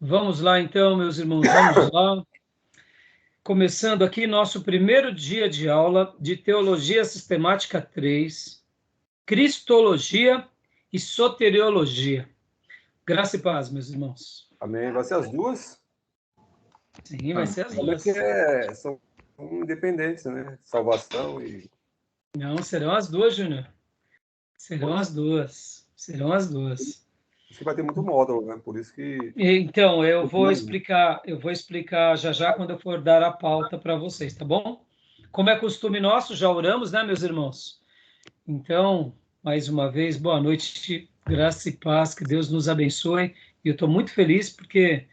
Vamos lá, então, meus irmãos, vamos lá. Começando aqui nosso primeiro dia de aula de Teologia Sistemática 3, Cristologia e Soteriologia. Graça e paz, meus irmãos. Amém. Vai ser as duas? Sim, vai ser as Como duas. são independentes, né? Salvação e... Não, serão as duas, Júnior. Serão as duas. Serão as duas. Acho que vai ter muito módulo, né? Por isso que... Então, eu vou explicar já quando eu for dar a pauta para vocês, tá bom? Como é costume nosso, já oramos, né, meus irmãos? Então, mais uma vez, boa noite, graça e paz, que Deus nos abençoe. E eu estou muito feliz porque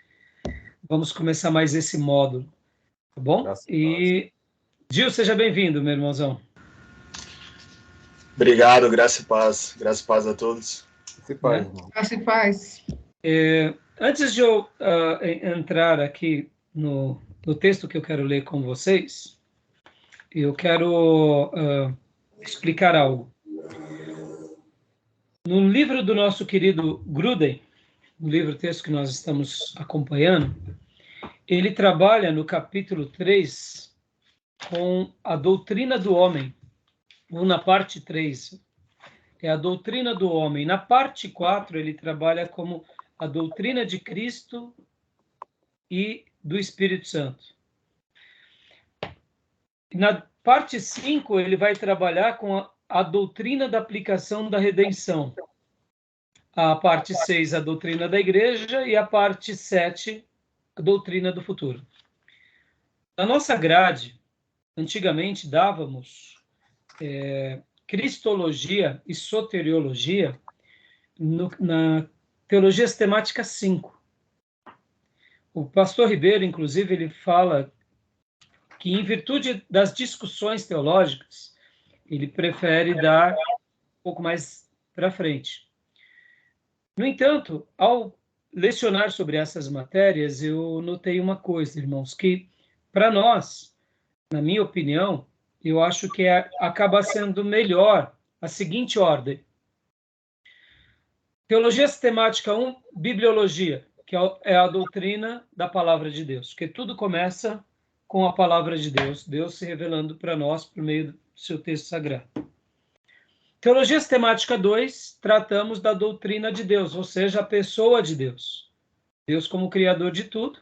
vamos começar mais esse módulo, tá bom? Graças a E, Gil, seja bem-vindo, meu irmãozão. Obrigado, graça e paz. Graça e paz a todos. Se faz, irmão. Graça e paz. Antes de eu entrar aqui no texto que eu quero ler com vocês, eu quero explicar algo. No livro do nosso querido Gruden, no livro-texto que nós estamos acompanhando, ele trabalha no capítulo 3 com a doutrina do homem, ou na parte 3, é a doutrina do homem. Na parte 4, ele trabalha como a doutrina de Cristo e do Espírito Santo. Na parte 5, ele vai trabalhar com a doutrina da aplicação da redenção. A parte 6, a doutrina da igreja, e a parte 7, a doutrina do futuro. Na nossa grade, antigamente dávamos cristologia e soteriologia na Teologia Sistemática 5. O pastor Ribeiro, inclusive, ele fala que, em virtude das discussões teológicas, ele prefere dar um pouco mais para frente. No entanto, ao lecionar sobre essas matérias, eu notei uma coisa, irmãos, que, para nós, na minha opinião, eu acho que acaba sendo melhor a seguinte ordem. Teologia Sistemática 1, Bibliologia, que é a doutrina da Palavra de Deus, porque tudo começa com a Palavra de Deus, Deus se revelando para nós por meio do seu texto sagrado. Teologia Sistemática 2, tratamos da doutrina de Deus, ou seja, a pessoa de Deus. Deus como Criador de tudo,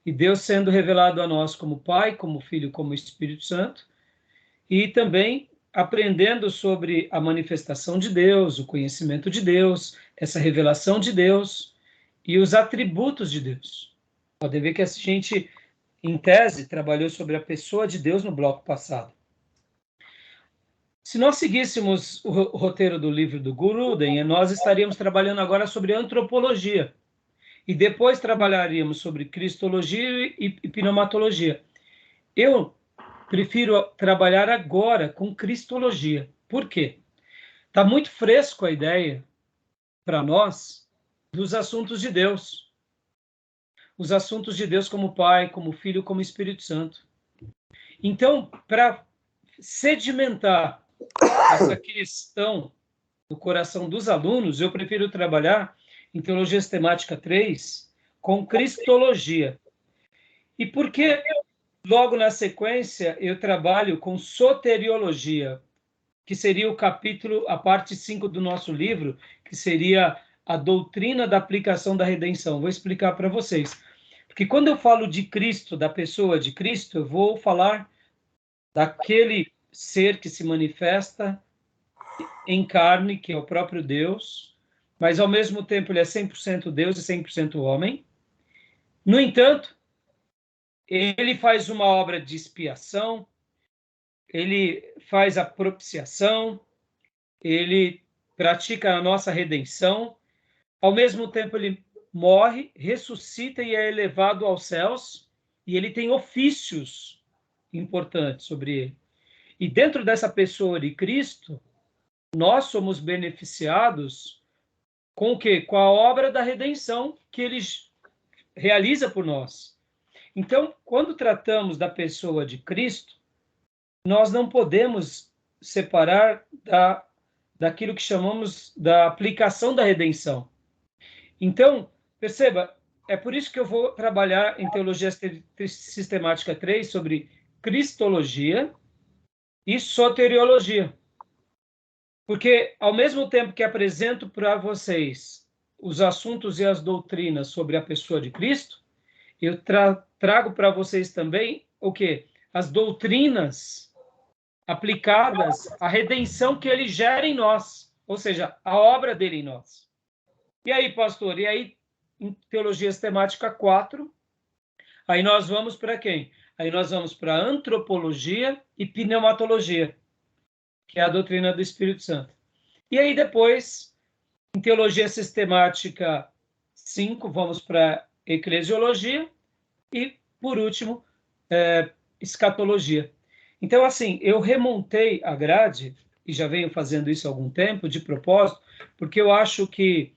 e Deus sendo revelado a nós como Pai, como Filho, como Espírito Santo, e também aprendendo sobre a manifestação de Deus, o conhecimento de Deus, essa revelação de Deus e os atributos de Deus. Podem ver que a gente, em tese, trabalhou sobre a pessoa de Deus no bloco passado. Se nós seguíssemos o roteiro do livro do Gruden, nós estaríamos trabalhando agora sobre antropologia. E depois trabalharíamos sobre cristologia e pneumatologia. Eu prefiro trabalhar agora com cristologia. Por quê? Está muito fresco a ideia, para nós, dos assuntos de Deus. Os assuntos de Deus como Pai, como Filho, como Espírito Santo. Então, para sedimentar essa questão no coração dos alunos, eu prefiro trabalhar em Teologia Sistemática 3 com cristologia. E por que, logo na sequência, eu trabalho com soteriologia, que seria o capítulo, a parte 5 do nosso livro, que seria a doutrina da aplicação da redenção. Vou explicar para vocês. Porque quando eu falo de Cristo, da pessoa de Cristo, eu vou falar daquele ser que se manifesta em carne, que é o próprio Deus, mas ao mesmo tempo ele é 100% Deus e 100% homem. No entanto, ele faz uma obra de expiação, ele faz a propiciação, ele pratica a nossa redenção, ao mesmo tempo ele morre, ressuscita e é elevado aos céus, e ele tem ofícios importantes sobre ele. E dentro dessa pessoa de Cristo, nós somos beneficiados com o quê? Com a obra da redenção que ele realiza por nós. Então, quando tratamos da pessoa de Cristo, nós não podemos separar daquilo que chamamos da aplicação da redenção. Então, perceba, é por isso que eu vou trabalhar em Teologia Sistemática 3 sobre Cristologia e Soteriologia. Porque, ao mesmo tempo que apresento para vocês os assuntos e as doutrinas sobre a pessoa de Cristo, eu trago para vocês também o quê? As doutrinas aplicadas à redenção que ele gera em nós, ou seja, a obra dele em nós. E aí, pastor? E aí, em Teologia Sistemática 4, aí nós vamos para quem? Aí nós vamos para Antropologia e Pneumatologia, que é a doutrina do Espírito Santo. E aí depois, em Teologia Sistemática 5, vamos para Eclesiologia e, por último, Escatologia. Então, assim, eu remontei a grade, e já venho fazendo isso há algum tempo, de propósito, porque eu acho que,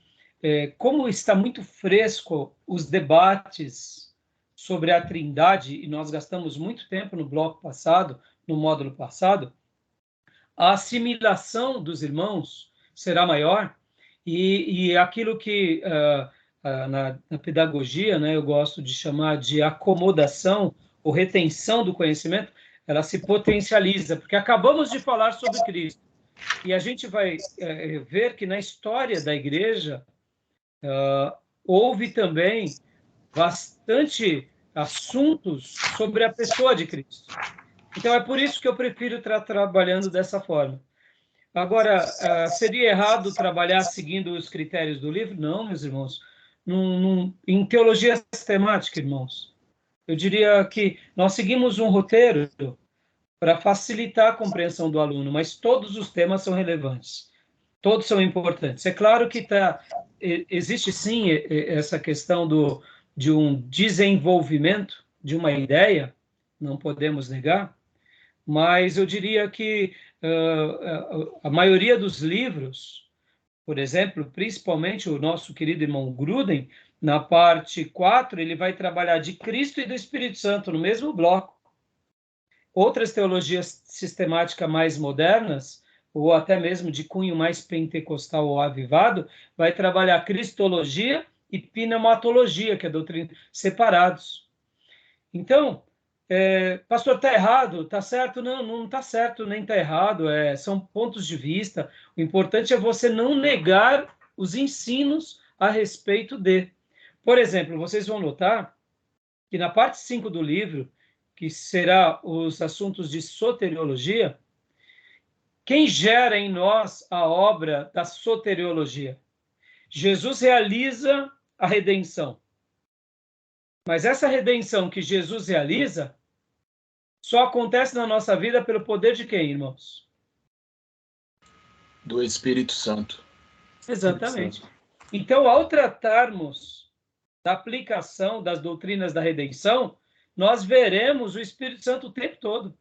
como está muito fresco os debates sobre a Trindade, e nós gastamos muito tempo no bloco passado, no módulo passado, a assimilação dos irmãos será maior, e aquilo que na pedagogia, né, eu gosto de chamar de acomodação ou retenção do conhecimento, ela se potencializa, porque acabamos de falar sobre Cristo, e a gente vai ver que na história da igreja houve também bastante assuntos sobre a pessoa de Cristo. Então, é por isso que eu prefiro estar trabalhando dessa forma. Agora, seria errado trabalhar seguindo os critérios do livro? Não, meus irmãos. Em teologia sistemática, irmãos, eu diria que nós seguimos um roteiro para facilitar a compreensão do aluno, mas todos os temas são relevantes. Todos são importantes. É claro que existe, sim, essa questão de um desenvolvimento de uma ideia, não podemos negar, mas eu diria que a maioria dos livros, por exemplo, principalmente o nosso querido irmão Gruden, na parte 4, ele vai trabalhar de Cristo e do Espírito Santo no mesmo bloco. Outras teologias sistemáticas mais modernas, ou até mesmo de cunho mais pentecostal ou avivado, vai trabalhar Cristologia e Pneumatologia, que é doutrina, separados. Então, pastor, está errado? Está certo? Não, não está certo, nem está errado. São pontos de vista. O importante é você não negar os ensinos a respeito de. Por exemplo, vocês vão notar que na parte 5 do livro, que será os assuntos de soteriologia, quem gera em nós a obra da soteriologia? Jesus realiza a redenção. Mas essa redenção que Jesus realiza só acontece na nossa vida pelo poder de quem, irmãos? Do Espírito Santo. Exatamente. Então, ao tratarmos da aplicação das doutrinas da redenção, nós veremos o Espírito Santo o tempo todo.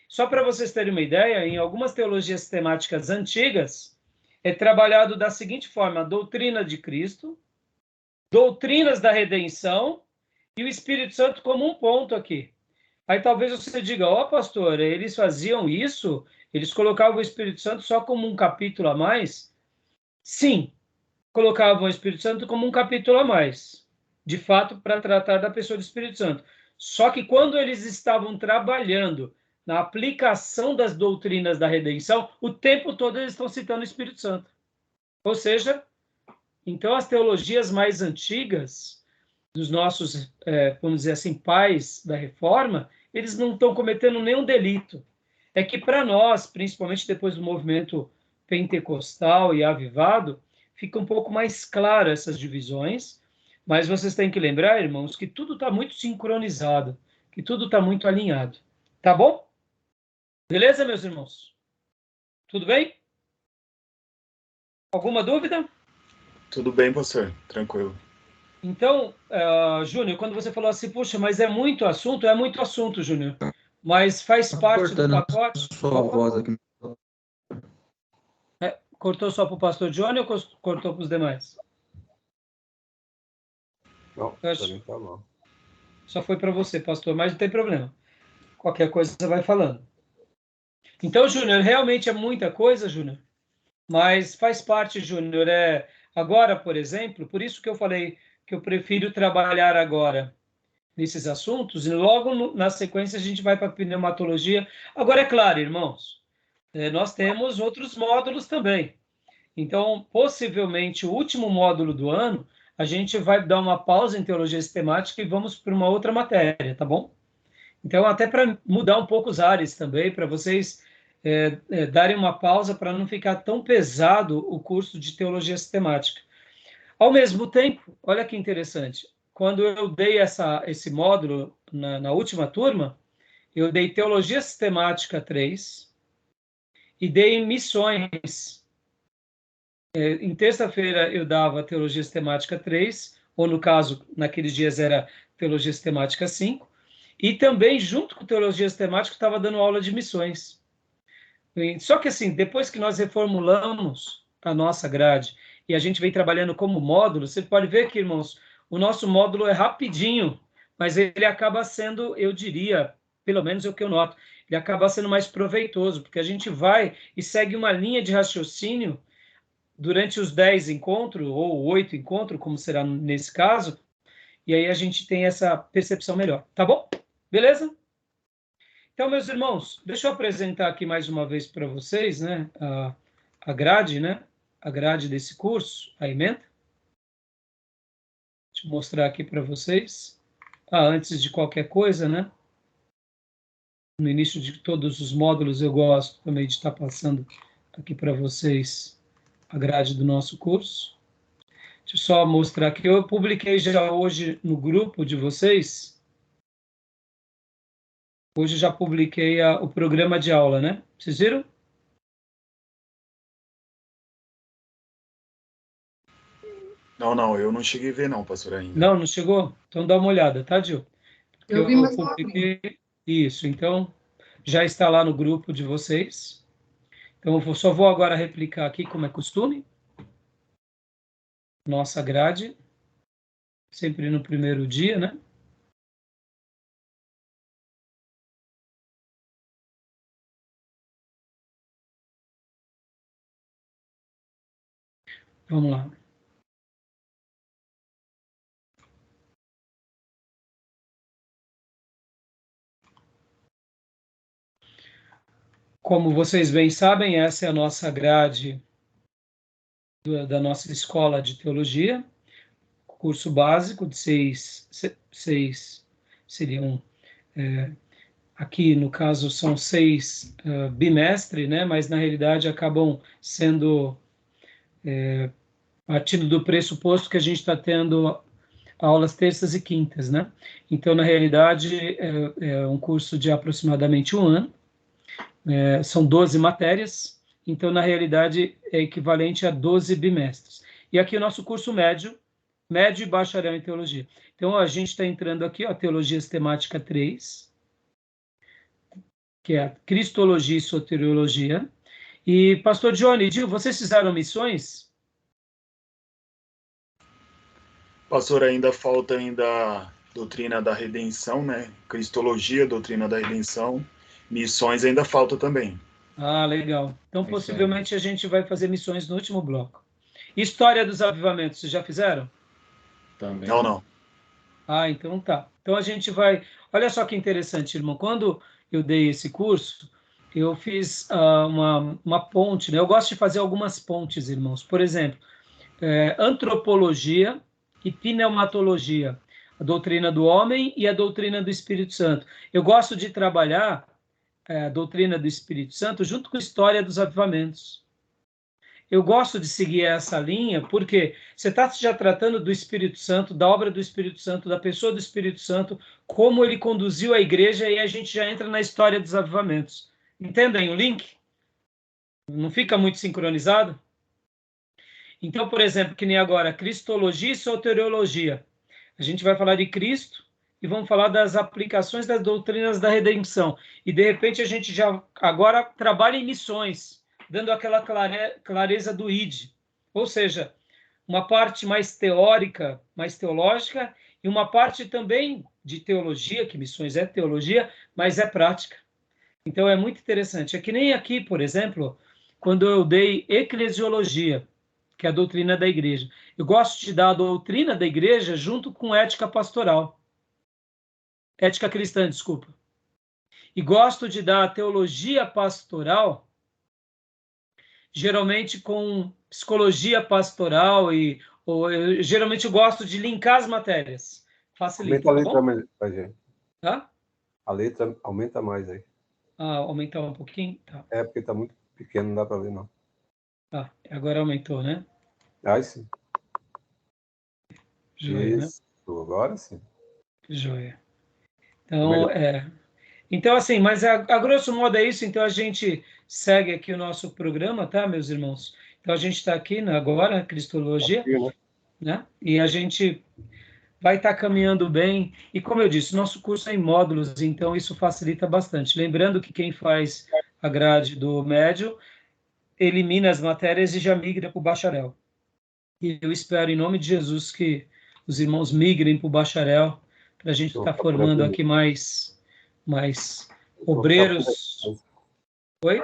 Só para vocês terem uma ideia, em algumas teologias sistemáticas antigas, é trabalhado da seguinte forma: a doutrina de Cristo, doutrinas da redenção e o Espírito Santo como um ponto aqui. Aí talvez você diga, pastor, eles faziam isso? Eles colocavam o Espírito Santo só como um capítulo a mais? Sim, colocavam o Espírito Santo como um capítulo a mais, de fato, para tratar da pessoa do Espírito Santo. Só que quando eles estavam trabalhando na aplicação das doutrinas da redenção, o tempo todo eles estão citando o Espírito Santo. Ou seja, então as teologias mais antigas, dos nossos, vamos dizer assim, pais da Reforma, eles não estão cometendo nenhum delito. É que para nós, principalmente depois do movimento pentecostal e avivado, fica um pouco mais claro essas divisões, mas vocês têm que lembrar, irmãos, que tudo está muito sincronizado, que tudo está muito alinhado. Tá bom? Beleza, meus irmãos? Tudo bem? Alguma dúvida? Tudo bem, pastor. Tranquilo. Então, Júnior, quando você falou assim, puxa, mas é muito assunto, Júnior. Mas faz parte do pacote. Sua voz aqui. Cortou só para o pastor Johnny ou cortou para os demais? Não, para mim tá bom. Só foi para você, pastor, mas não tem problema. Qualquer coisa você vai falando. Então, Júnior, realmente é muita coisa, Júnior. Mas faz parte, Júnior. Agora, por exemplo, por isso que eu falei que eu prefiro trabalhar agora nesses assuntos, e logo na sequência a gente vai para a pneumatologia. Agora, é claro, irmãos, nós temos outros módulos também. Então, possivelmente, o último módulo do ano, a gente vai dar uma pausa em teologia sistemática e vamos para uma outra matéria, tá bom? Então, até para mudar um pouco os ares também, para vocês darem uma pausa para não ficar tão pesado o curso de teologia sistemática. Ao mesmo tempo, olha que interessante, quando eu dei esse módulo na última turma, eu dei teologia sistemática 3 e dei missões. Em terça-feira eu dava teologia sistemática 3, ou no caso, naqueles dias era teologia sistemática 5, e também, junto com teologia sistemática, estava dando aula de missões. Só que assim, depois que nós reformulamos a nossa grade e a gente vem trabalhando como módulo, você pode ver que, irmãos, o nosso módulo é rapidinho, mas ele acaba sendo, eu diria, pelo menos é o que eu noto, ele acaba sendo mais proveitoso, porque a gente vai e segue uma linha de raciocínio durante os 10 encontros, ou 8 encontros, como será nesse caso, e aí a gente tem essa percepção melhor. Tá bom? Beleza? Então, meus irmãos, deixa eu apresentar aqui mais uma vez para vocês, né, a grade, né, a grade desse curso, a ementa. Deixa eu mostrar aqui para vocês. Antes de qualquer coisa, né, no início de todos os módulos, eu gosto também de estar passando aqui para vocês a grade do nosso curso. Deixa eu só mostrar aqui. Eu publiquei já hoje no grupo de vocês. Hoje já publiquei o programa de aula, né? Vocês viram? Não, eu não cheguei a ver não, pastor, ainda. Não chegou? Então dá uma olhada, tá, Gil? Eu vi, mas publiquei isso. Então, já está lá no grupo de vocês. Então, eu só vou agora replicar aqui, como é costume. Nossa grade. Sempre no primeiro dia, né? Vamos lá. Como vocês bem sabem, essa é a nossa grade da nossa escola de teologia, curso básico de seis seriam, aqui no caso são 6 bimestre, né? Mas na realidade acabam sendo partindo do pressuposto que a gente está tendo aulas terças e quintas, né? Então, na realidade, é um curso de aproximadamente 1 ano, são 12 matérias, então, na realidade, é equivalente a 12 bimestres. E aqui o nosso curso médio e bacharel em teologia. Então, a gente está entrando aqui, a Teologia Sistemática 3, que é a Cristologia e Soteriologia. E, pastor Johnny, Gil, vocês fizeram missões? Pastor, ainda falta a doutrina da redenção, né? Cristologia, doutrina da redenção. Missões ainda falta também. Legal. Então, possivelmente, a gente vai fazer missões no último bloco. História dos avivamentos, vocês já fizeram? Também. Não. Então tá. Então a gente vai... Olha só que interessante, irmão. Quando eu dei esse curso, eu fiz uma ponte, né? Eu gosto de fazer algumas pontes, irmãos. Por exemplo, antropologia e pneumatologia. A doutrina do homem e a doutrina do Espírito Santo. Eu gosto de trabalhar a doutrina do Espírito Santo junto com a história dos avivamentos. Eu gosto de seguir essa linha porque você está já tratando do Espírito Santo, da obra do Espírito Santo, da pessoa do Espírito Santo, como ele conduziu a igreja, e a gente já entra na história dos avivamentos. Entendem o link? Não fica muito sincronizado? Então, por exemplo, que nem agora, Cristologia e Soteriologia. A gente vai falar de Cristo e vamos falar das aplicações das doutrinas da redenção. E, de repente, a gente já agora trabalha em missões, dando aquela clareza do ID. Ou seja, uma parte mais teórica, mais teológica, e uma parte também de teologia, que missões é teologia, mas é prática. Então, é muito interessante. É que nem aqui, por exemplo, quando eu dei eclesiologia, que é a doutrina da igreja. Eu gosto de dar a doutrina da igreja junto com ética pastoral. Ética cristã, desculpa. E gosto de dar a teologia pastoral, geralmente com psicologia pastoral, geralmente eu gosto de linkar as matérias. Facilita, aumenta a tá letra pra gente. Tá? A letra aumenta mais aí. Aumentar um pouquinho? Tá. É, porque tá muito pequeno, não dá para ler, não. Agora aumentou, né? Aí sim. Joia, Isso, né? Agora sim. Joia. Então, Então, assim, mas a grosso modo é isso. Então, a gente segue aqui o nosso programa, tá, meus irmãos? Então, a gente está aqui agora, Cristologia, né? E a gente vai estar caminhando bem. E, como eu disse, nosso curso é em módulos, então isso facilita bastante. Lembrando que quem faz a grade do médio elimina as matérias e já migra para o bacharel. E eu espero, em nome de Jesus, que os irmãos migrem para o bacharel, para a gente estar formando aqui mais obreiros. Oi?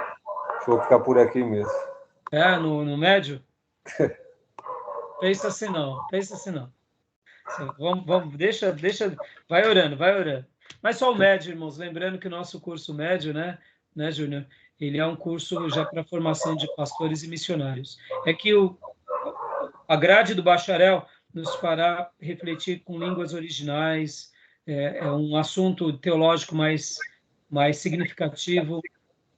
Vou ficar por aqui mesmo. No médio? Pensa assim não. Vamos, deixa, vai orando. Mas só o médio, irmãos, lembrando que o nosso curso médio, né, Júnior, ele é um curso já para formação de pastores e missionários. É que a grade do bacharel nos fará refletir com línguas originais, é um assunto teológico mais significativo,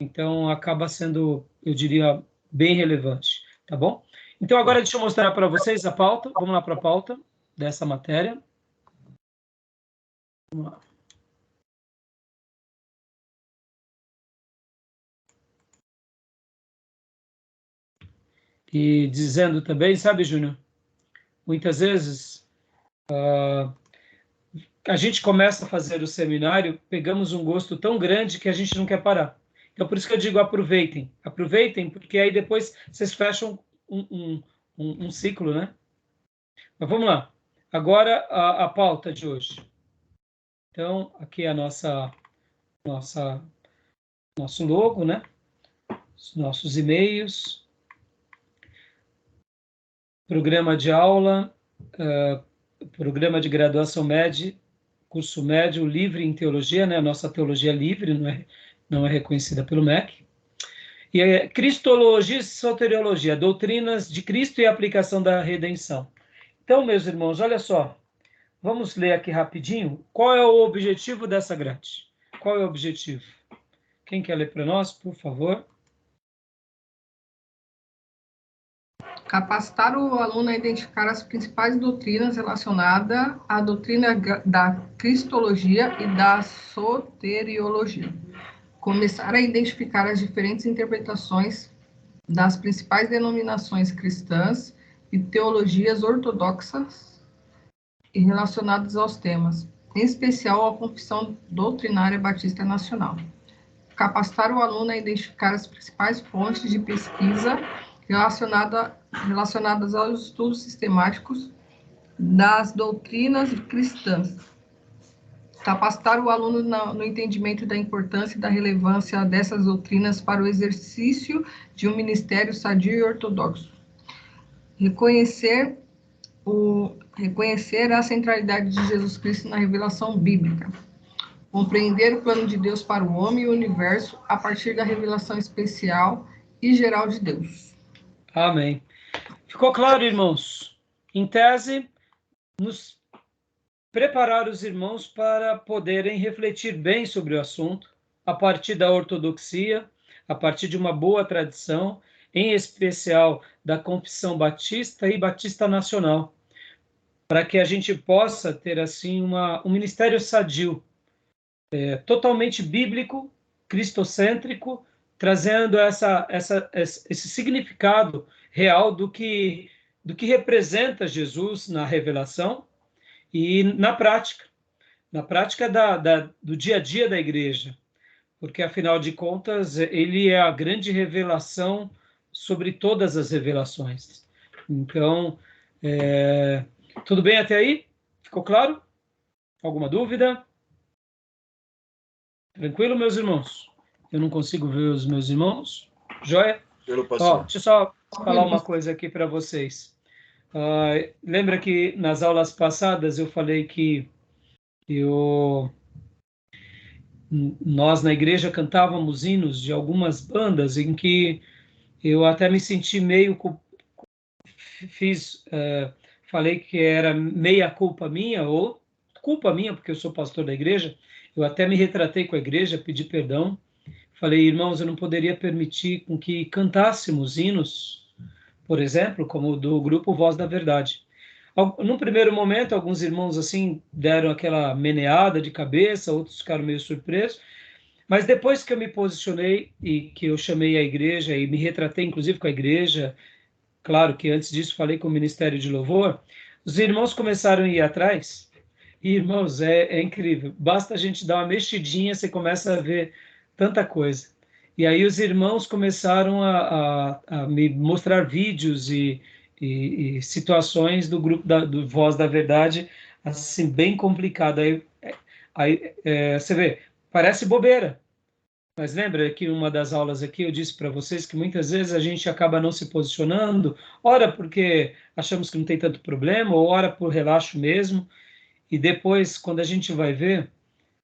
então acaba sendo, eu diria, bem relevante, tá bom? Então agora deixa eu mostrar para vocês a pauta, vamos lá para a pauta dessa matéria. Vamos lá. E dizendo também, sabe, Júnior, muitas vezes a gente começa a fazer o seminário, pegamos um gosto tão grande que a gente não quer parar. Então, por isso que eu digo, aproveitem, porque aí depois vocês fecham um ciclo, né? Mas vamos lá. Agora, a pauta de hoje. Então, aqui é a nosso logo, né? Os nossos e-mails. Programa de aula, programa de graduação média, curso médio livre em teologia, né? A nossa teologia livre não é reconhecida pelo MEC. E é Cristologia e Soteriologia, doutrinas de Cristo e aplicação da redenção. Então, meus irmãos, olha só, vamos ler aqui rapidinho. Qual é o objetivo dessa grade? Qual é o objetivo? Quem quer ler para nós, por favor? Capacitar o aluno a identificar as principais doutrinas relacionadas à doutrina da Cristologia e da Soteriologia. Começar a identificar as diferentes interpretações das principais denominações cristãs e teologias ortodoxas e relacionadas aos temas, em especial a Confissão Doutrinária Batista Nacional. Capacitar o aluno a identificar as principais fontes de pesquisa relacionadas aos estudos sistemáticos das doutrinas cristãs. Capacitar o aluno no entendimento da importância e da relevância dessas doutrinas para o exercício de um ministério sadio e ortodoxo. Reconhecer a centralidade de Jesus Cristo na revelação bíblica. Compreender o plano de Deus para o homem e o universo a partir da revelação especial e geral de Deus. Amém. Ficou claro, irmãos? Em tese, nos preparar os irmãos para poderem refletir bem sobre o assunto, a partir da ortodoxia, a partir de uma boa tradição, em especial da Confissão Batista e Batista Nacional, para que a gente possa ter assim um ministério sadio, totalmente bíblico, cristocêntrico, trazendo esse significado real do que representa Jesus na revelação e na prática do dia a dia da igreja, porque, afinal de contas, ele é a grande revelação sobre todas as revelações. Então, tudo bem até aí? Ficou claro? Alguma dúvida? Tranquilo, meus irmãos? Eu não consigo ver os meus irmãos. Joia? Pelo pastor. Deixa eu só falar uma coisa aqui para vocês. Lembra que nas aulas passadas eu falei que nós na igreja cantávamos hinos de algumas bandas em que eu até me senti meio falei que era meia culpa minha ou culpa minha porque eu sou pastor da igreja. Eu até me retratei com a igreja, pedi perdão. Falei, irmãos, eu não poderia permitir com que cantássemos hinos, por exemplo, como o do grupo Voz da Verdade. Num primeiro momento, alguns irmãos assim deram aquela meneada de cabeça, outros ficaram meio surpresos, mas depois que eu me posicionei e que eu chamei a igreja e me retratei inclusive com a igreja, claro que antes disso falei com o Ministério de Louvor, os irmãos começaram a ir atrás, e irmãos, é incrível, basta a gente dar uma mexidinha, você começa a ver tanta coisa. E aí os irmãos começaram a me mostrar vídeos e situações do grupo do Voz da Verdade, assim, bem complicado. Aí você vê, parece bobeira, mas lembra que uma das aulas aqui eu disse para vocês que muitas vezes a gente acaba não se posicionando, ora porque achamos que não tem tanto problema, ou ora por relaxo mesmo, e depois, quando a gente vai ver,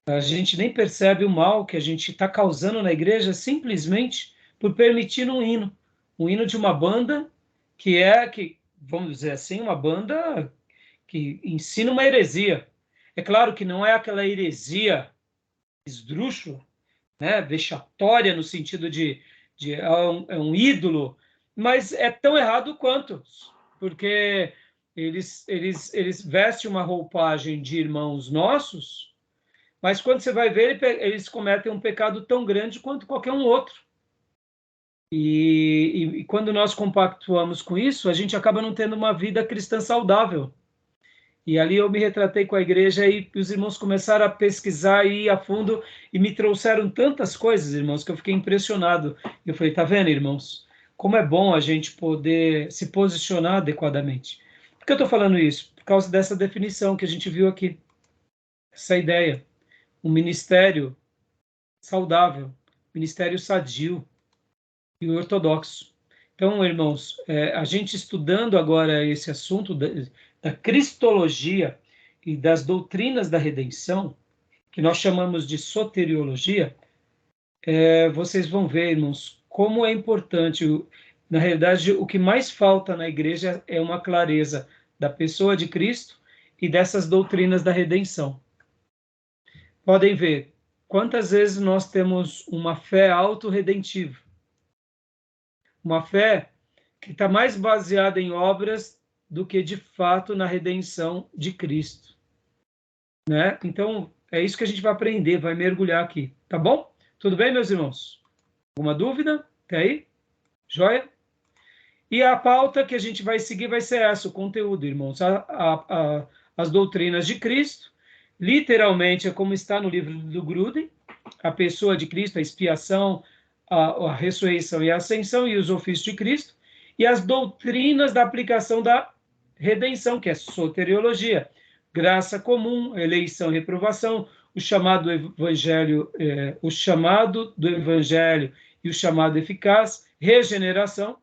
a gente nem percebe o mal que a gente está causando na igreja simplesmente por permitir um hino de uma banda que, vamos dizer assim, uma banda que ensina uma heresia. É claro que não é aquela heresia esdrúxula, né, vexatória no sentido de é um ídolo, mas é tão errado quanto, porque eles vestem uma roupagem de irmãos nossos, mas quando você vai ver, eles cometem um pecado tão grande quanto qualquer um outro. E quando nós compactuamos com isso, a gente acaba não tendo uma vida cristã saudável. E ali eu me retratei com a igreja e os irmãos começaram a pesquisar e ir a fundo e me trouxeram tantas coisas, irmãos, que eu fiquei impressionado. Eu falei, tá vendo, irmãos? Como é bom a gente poder se posicionar adequadamente. Por que eu estou falando isso? Por causa dessa definição que a gente viu aqui. Essa ideia. Um ministério saudável, ministério sadio e ortodoxo. Então, irmãos, a gente estudando agora esse assunto da cristologia e das doutrinas da redenção, que nós chamamos de soteriologia, vocês vão ver, irmãos, como é importante. Na realidade, o que mais falta na igreja é uma clareza da pessoa de Cristo e dessas doutrinas da redenção. Podem ver quantas vezes nós temos uma fé autorredentiva, uma fé que está mais baseada em obras do que, de fato, na redenção de Cristo. Né? Então, é isso que a gente vai aprender, vai mergulhar aqui. Tá bom? Tudo bem, meus irmãos? Alguma dúvida? Até aí? Joia? E a pauta que a gente vai seguir vai ser essa, o conteúdo, irmãos. As doutrinas de Cristo, literalmente é como está no livro do Gruden, a pessoa de Cristo, a expiação, a ressurreição e a ascensão e os ofícios de Cristo, e as doutrinas da aplicação da redenção, que é soteriologia, graça comum, eleição e reprovação, o chamado evangelho, o chamado do evangelho e o chamado eficaz, regeneração,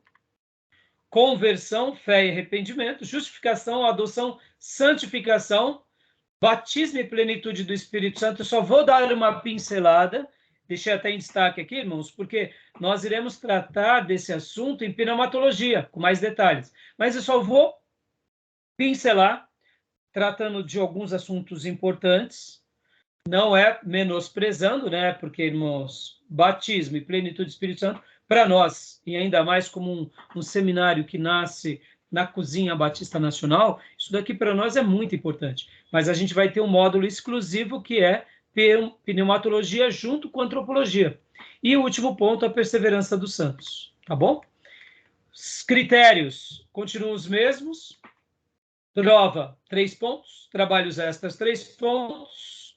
conversão, fé e arrependimento, justificação, adoção, santificação, batismo e plenitude do Espírito Santo. Eu só vou dar uma pincelada, deixei até em destaque aqui, irmãos, porque nós iremos tratar desse assunto em pneumatologia, com mais detalhes. Mas eu só vou pincelar, tratando de alguns assuntos importantes, não é menosprezando, né? Porque, irmãos, batismo e plenitude do Espírito Santo, para nós, e ainda mais como um seminário que nasce na Cozinha Batista Nacional, isso daqui para nós é muito importante. Mas a gente vai ter um módulo exclusivo que é pneumatologia junto com antropologia. E o último ponto, a perseverança dos santos. Tá bom? Os critérios continuam os mesmos. Prova, 3 pontos. Trabalhos extras, 3 pontos.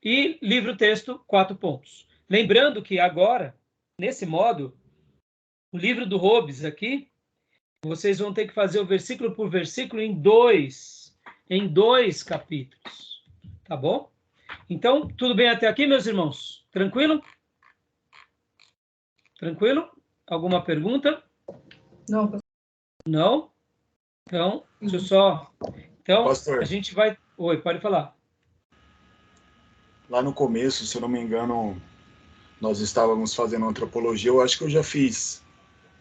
E livro-texto, 4 pontos. Lembrando que agora, nesse modo, o livro do Hobbes aqui, vocês vão ter que fazer o versículo por versículo em dois capítulos. Tá bom? Então, tudo bem até aqui, meus irmãos? Tranquilo? Tranquilo? Alguma pergunta? Não, Não? Então, deixa eu só... Então, Pastor. a gente vai... Oi, pode falar. Lá no começo, se eu não me engano, nós estávamos fazendo antropologia. Eu acho que eu já fiz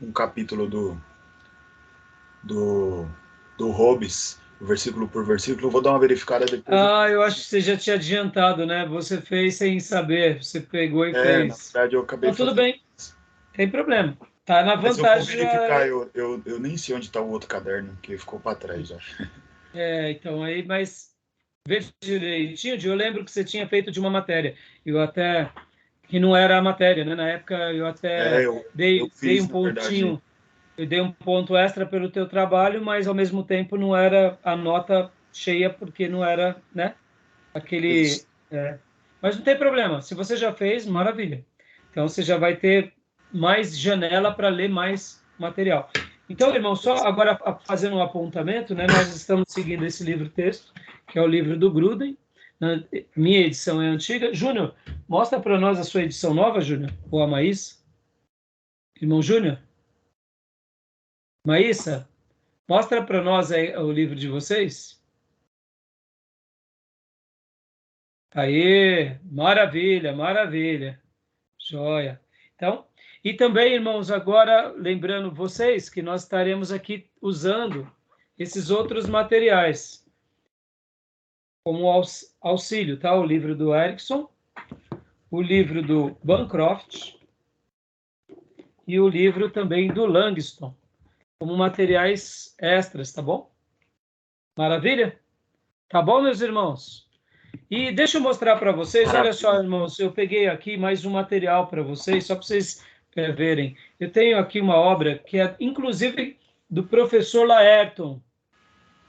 um capítulo do Hobbes, versículo por versículo. Eu vou dar uma verificada depois. Eu acho que você já tinha adiantado, né? Você fez sem saber. Você pegou e Na fez. verdade, eu acabei Então, tudo fazendo. bem. Tem problema. Tá na Mas eu vou vantagem. verificar. Eu nem sei onde está o outro caderno, que ficou para trás já. Então aí, mas vê direitinho, eu lembro que você tinha feito de uma matéria. Eu até que não era a matéria, né? Na época eu até Eu dei fiz, um na verdade. pontinho, eu dei um ponto extra pelo teu trabalho, mas ao mesmo tempo não era a nota cheia porque não era, né? Aquele. Mas não tem problema. Se você já fez, maravilha. Então você já vai ter mais janela para ler mais material. Então, irmão, só agora fazendo um apontamento, né? Nós estamos seguindo esse livro-texto, que é o livro do Gruden. Minha edição é antiga. Júnior, mostra para nós a sua edição nova, Júnior, ou a Maísa. Irmão Júnior? Maísa, mostra para nós aí o livro de vocês. Aí, maravilha, maravilha. Joia. Então, e também, irmãos, agora lembrando vocês que nós estaremos aqui usando esses outros materiais como auxílio, tá? O livro do Erickson, o livro do Bancroft e o livro também do Langston, como materiais extras, tá bom? Maravilha? Tá bom, meus irmãos? E deixa eu mostrar para vocês, olha só, irmãos, eu peguei aqui mais um material para vocês, só para vocês verem. Eu tenho aqui uma obra que é, inclusive, do professor Laerton.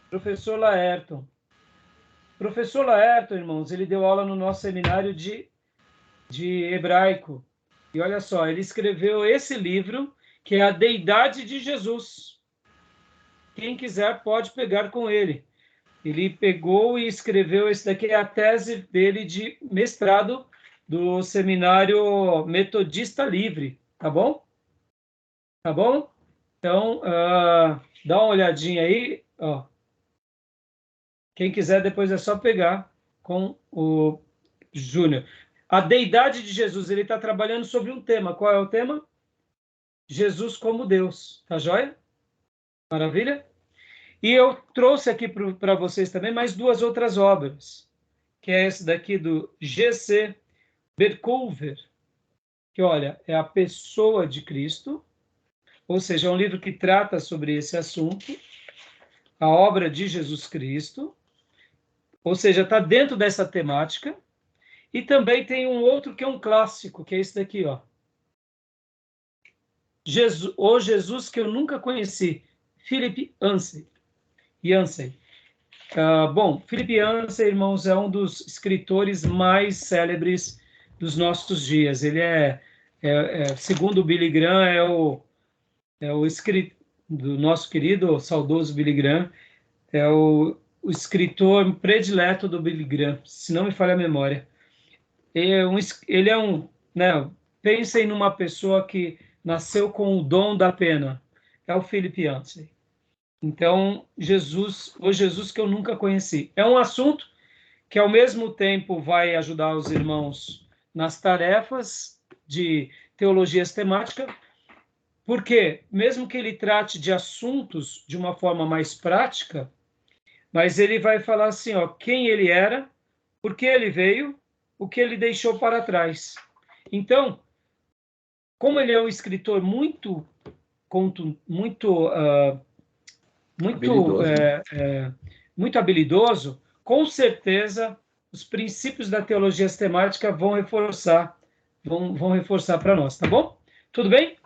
Professor Laerton. Professor Laerton, irmãos, ele deu aula no nosso seminário de hebraico. E olha só, ele escreveu esse livro, que é A Deidade de Jesus. Quem quiser pode pegar com ele. Ele pegou e escreveu, esse daqui é a tese dele de mestrado do Seminário Metodista Livre, tá bom? Tá bom? Então, dá uma olhadinha aí, ó. Quem quiser, depois é só pegar com o Júnior. A Deidade de Jesus, ele está trabalhando sobre um tema. Qual é o tema? Jesus como Deus, tá joia? Maravilha? E eu trouxe aqui para vocês também mais duas outras obras, que é esse daqui do G.C. Berkouwer, que, olha, é a pessoa de Cristo, ou seja, é um livro que trata sobre esse assunto, a obra de Jesus Cristo, ou seja, está dentro dessa temática. E também tem um outro que é um clássico, que é esse daqui, ó. O Jesus que eu nunca conheci, Philip Yancey. Bom, Philip Yancey, irmãos, é um dos escritores mais célebres dos nossos dias. Ele segundo o Billy Graham, é o escritor do nosso querido, saudoso Billy Graham, é o escritor predileto do Billy Graham, se não me falha a memória. Ele é né, pensem numa pessoa que nasceu com o dom da pena. É o Philip Yancey. Então, o Jesus que eu nunca conheci. É um assunto que, ao mesmo tempo, vai ajudar os irmãos nas tarefas de teologia sistemática, porque, mesmo que ele trate de assuntos de uma forma mais prática, mas ele vai falar assim, ó, quem ele era, por que ele veio, o que ele deixou para trás. Então, como ele é um escritor muito habilidoso, com certeza os princípios da teologia sistemática vão reforçar para nós, tá bom? Tudo bem?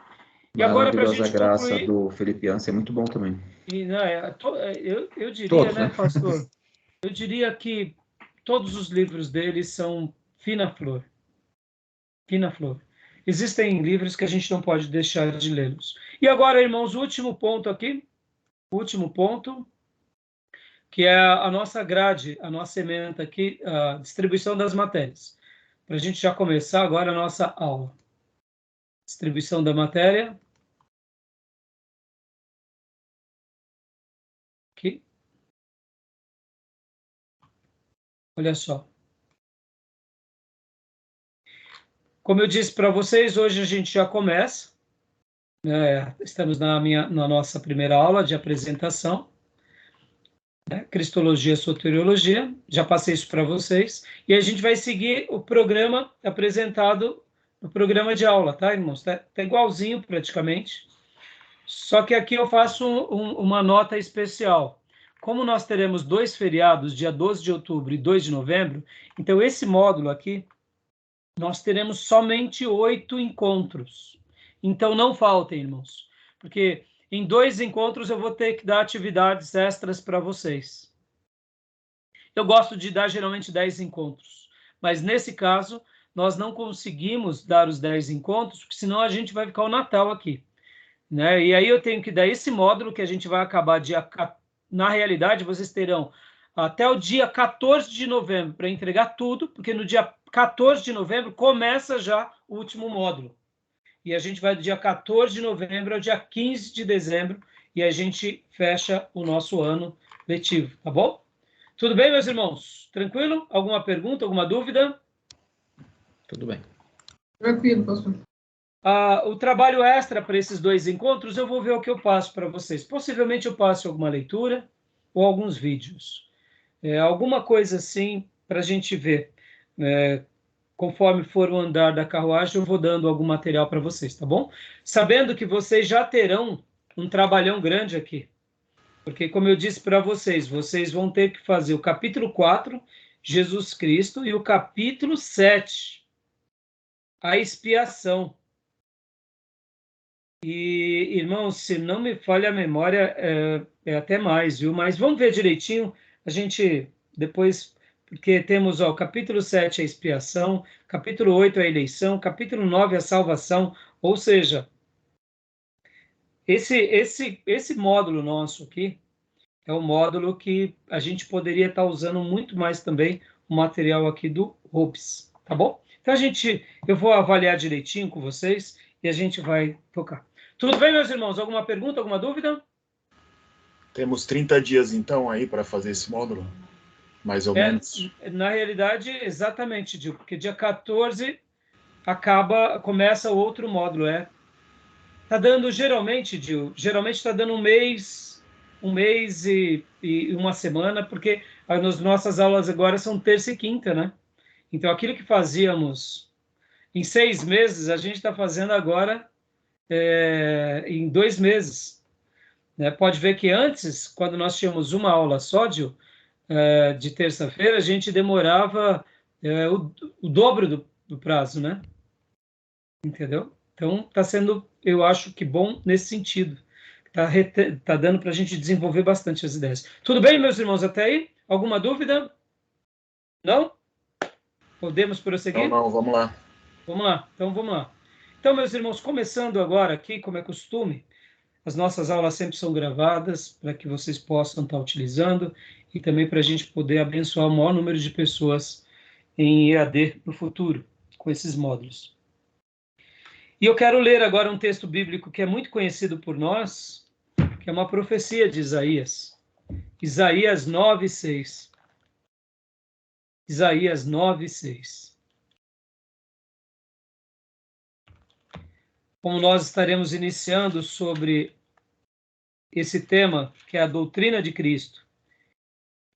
E agora, para a gente graça concluir, do Philip Yancey é muito bom também. E, não, eu diria, todos, né, pastor? Eu diria que todos os livros dele são fina flor. Fina flor. Existem livros que a gente não pode deixar de lê-los. E agora, irmãos, o último ponto aqui, que é a nossa grade, a nossa ementa aqui, a distribuição das matérias. Para a gente já começar agora a nossa aula. Distribuição da matéria. Olha só. Como eu disse para vocês, hoje a gente já começa. Estamos na nossa primeira aula de apresentação. Cristologia, soteriologia. Já passei isso para vocês. E a gente vai seguir o programa apresentado no programa de aula, tá, irmãos? Tá igualzinho praticamente. Só que aqui eu faço uma nota especial. Como nós teremos 2 feriados, dia 12 de outubro e 2 de novembro, então esse módulo aqui, nós teremos somente 8 encontros. Então não faltem, irmãos, porque em 2 encontros eu vou ter que dar atividades extras para vocês. Eu gosto de dar geralmente 10 encontros, mas nesse caso nós não conseguimos dar os 10 encontros, porque senão a gente vai ficar o Natal aqui. Né? E aí eu tenho que dar esse módulo que a gente vai acabar na realidade, vocês terão até o dia 14 de novembro para entregar tudo, porque no dia 14 de novembro começa já o último módulo. E a gente vai do dia 14 de novembro ao dia 15 de dezembro e a gente fecha o nosso ano letivo, tá bom? Tudo bem, meus irmãos? Tranquilo? Alguma pergunta, alguma dúvida? Tudo bem. Tranquilo, pastor. O trabalho extra para esses 2 encontros, eu vou ver o que eu passo para vocês. Possivelmente eu passo alguma leitura ou alguns vídeos. Alguma coisa assim para a gente ver. Conforme for o andar da carruagem, eu vou dando algum material para vocês, tá bom? Sabendo que vocês já terão um trabalhão grande aqui. Porque, como eu disse para vocês, vocês vão ter que fazer o capítulo 4, Jesus Cristo, e o capítulo 7, a expiação. E, irmãos, se não me falha a memória, é até mais, viu? Mas vamos ver direitinho, a gente depois, porque temos o capítulo 7, a expiação, capítulo 8, a eleição, capítulo 9, a salvação, ou seja, esse módulo nosso aqui é um módulo que a gente poderia estar usando muito mais também o material aqui do Hobbes, tá bom? Então, eu vou avaliar direitinho com vocês e a gente vai tocar. Tudo bem, meus irmãos? Alguma pergunta, alguma dúvida? Temos 30 dias, então, aí para fazer esse módulo? Mais ou menos? Na realidade, exatamente, Dil, porque dia 14 começa o outro módulo, Tá dando, geralmente, Dil, está dando um mês e uma semana, porque as nossas aulas agora são terça e quinta, né? Então, aquilo que fazíamos em 6 meses, a gente está fazendo agora em 2 meses. Né? Pode ver que antes, quando nós tínhamos uma aula só, Dil, de terça-feira, a gente demorava o dobro do prazo, né? Entendeu? Então, está sendo, eu acho que bom nesse sentido. Tá dando para a gente desenvolver bastante as ideias. Tudo bem, meus irmãos, até aí? Alguma dúvida? Não? Podemos prosseguir? Não, vamos lá. Vamos lá, então vamos lá. Então, meus irmãos, começando agora aqui, como é costume, as nossas aulas sempre são gravadas para que vocês possam estar utilizando e também para a gente poder abençoar o maior número de pessoas em EAD no futuro, com esses módulos. E eu quero ler agora um texto bíblico que é muito conhecido por nós, que é uma profecia de Isaías. Isaías 9:6. Isaías 9:6. Como nós estaremos iniciando sobre esse tema, que é a doutrina de Cristo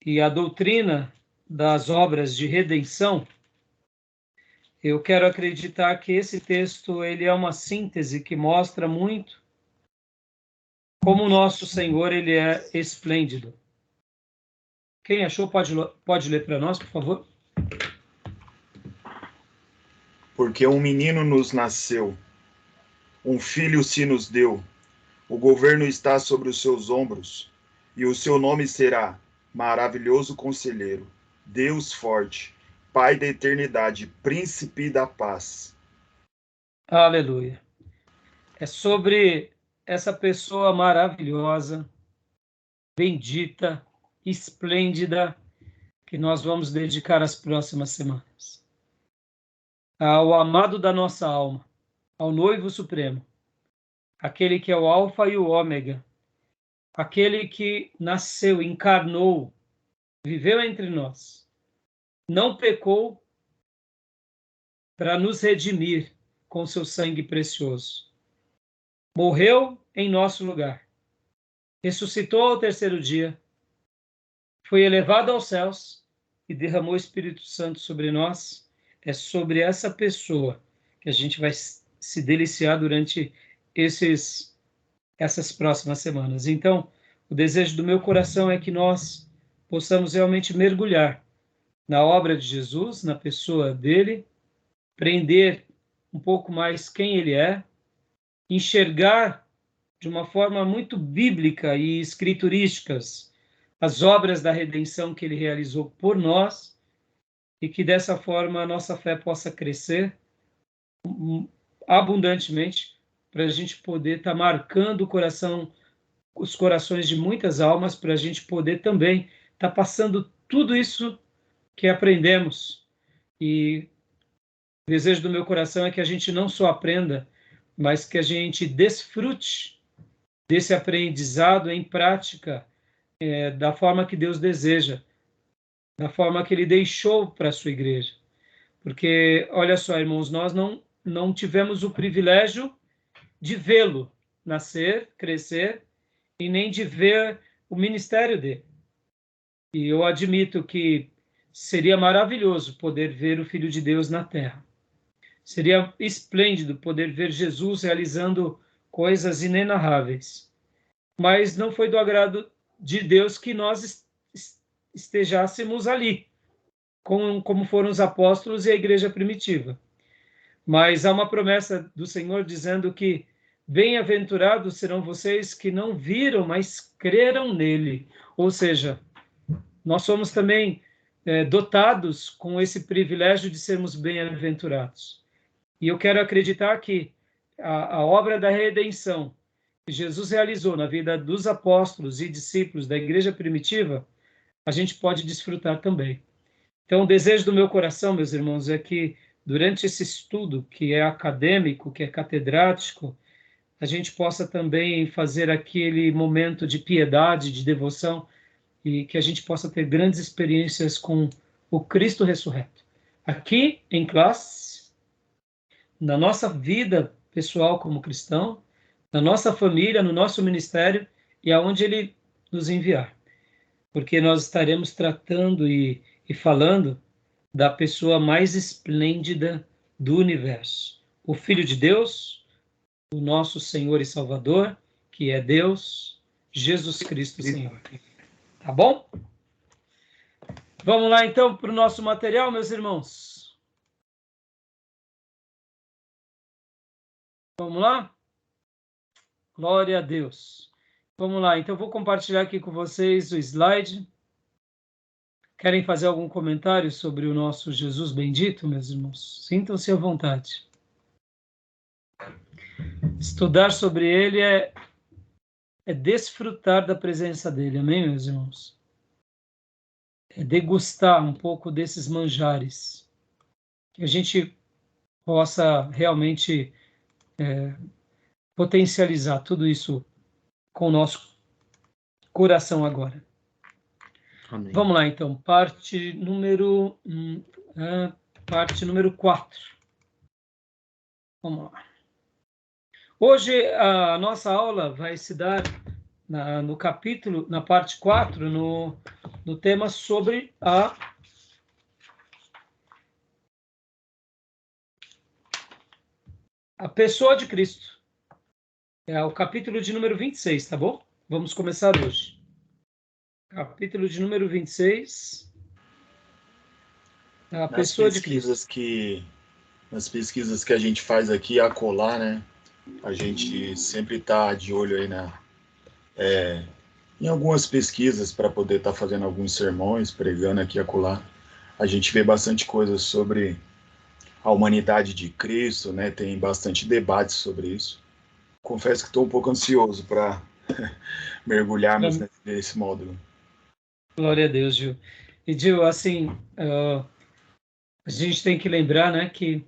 e a doutrina das obras de redenção, eu quero acreditar que esse texto ele é uma síntese que mostra muito como o nosso Senhor ele é esplêndido. Quem achou pode ler para nós, por favor? Porque um menino nos nasceu, um filho se nos deu, o governo está sobre os seus ombros, e o seu nome será Maravilhoso Conselheiro, Deus Forte, Pai da Eternidade, Príncipe da Paz. Aleluia. É sobre essa pessoa maravilhosa, bendita, esplêndida, que nós vamos dedicar as próximas semanas. Ao amado da nossa alma, ao noivo supremo, aquele que é o alfa e o ômega, aquele que nasceu, encarnou, viveu entre nós, não pecou para nos redimir com seu sangue precioso. Morreu em nosso lugar. Ressuscitou ao terceiro dia. Foi elevado aos céus e derramou o Espírito Santo sobre nós. É sobre essa pessoa que a gente vai se deliciar durante essas próximas semanas. Então, o desejo do meu coração é que nós possamos realmente mergulhar na obra de Jesus, na pessoa dele, aprender um pouco mais quem ele é, enxergar de uma forma muito bíblica e escriturísticas as obras da redenção que ele realizou por nós, e que dessa forma a nossa fé possa crescer abundantemente, para a gente poder estar marcando os corações de muitas almas, para a gente poder também estar passando tudo isso que aprendemos. E o desejo do meu coração é que a gente não só aprenda, mas que a gente desfrute desse aprendizado em prática, da forma que Deus deseja, da forma que ele deixou para a sua igreja. Porque, olha só, irmãos, nós não tivemos o privilégio de vê-lo nascer, crescer, e nem de ver o ministério dele. E eu admito que seria maravilhoso poder ver o Filho de Deus na Terra. Seria esplêndido poder ver Jesus realizando coisas inenarráveis. Mas não foi do agrado de Deus que nós estejássemos ali, como foram os apóstolos e a igreja primitiva. Mas há uma promessa do Senhor dizendo que bem-aventurados serão vocês que não viram, mas creram nele. Ou seja, nós somos também dotados com esse privilégio de sermos bem-aventurados. E eu quero acreditar que a obra da redenção que Jesus realizou na vida dos apóstolos e discípulos da igreja primitiva, a gente pode desfrutar também. Então, o desejo do meu coração, meus irmãos, é que durante esse estudo, que é acadêmico, que é catedrático, a gente possa também fazer aquele momento de piedade, de devoção, e que a gente possa ter grandes experiências com o Cristo ressurreto. Aqui, em classe, na nossa vida pessoal como cristão, na nossa família, no nosso ministério e aonde ele nos enviar. Porque nós estaremos tratando e falando da pessoa mais esplêndida do universo. O Filho de Deus, o nosso Senhor e Salvador, que é Deus, Jesus Cristo Senhor. Tá bom? Vamos lá, então, para o nosso material, meus irmãos. Vamos lá? Glória a Deus. Vamos lá, então, eu vou compartilhar aqui com vocês o slide. Querem fazer algum comentário sobre o nosso Jesus bendito, meus irmãos? Sintam-se à vontade. Estudar sobre ele é desfrutar da presença dele, amém, meus irmãos? É degustar um pouco desses manjares, que a gente possa realmente potencializar tudo isso com o nosso coração agora. Amém. Vamos lá, então, parte número 4. Vamos lá. Hoje a nossa aula vai se dar no capítulo, na parte 4, no tema sobre a pessoa de Cristo. É o capítulo de número 26, tá bom? Vamos começar hoje. Capítulo de número 26. A pessoa de Cristo. Nas pesquisas que a gente faz aqui, acolá, né? A gente sempre está de olho aí em algumas pesquisas para poder estar fazendo alguns sermões, pregando aqui e acolá. A gente vê bastante coisa sobre a humanidade de Cristo, né? Tem bastante debate sobre isso. Confesso que estou um pouco ansioso para mergulharmos nesse módulo. Glória a Deus, Gil. E, Gil, assim, a gente tem que lembrar, né, que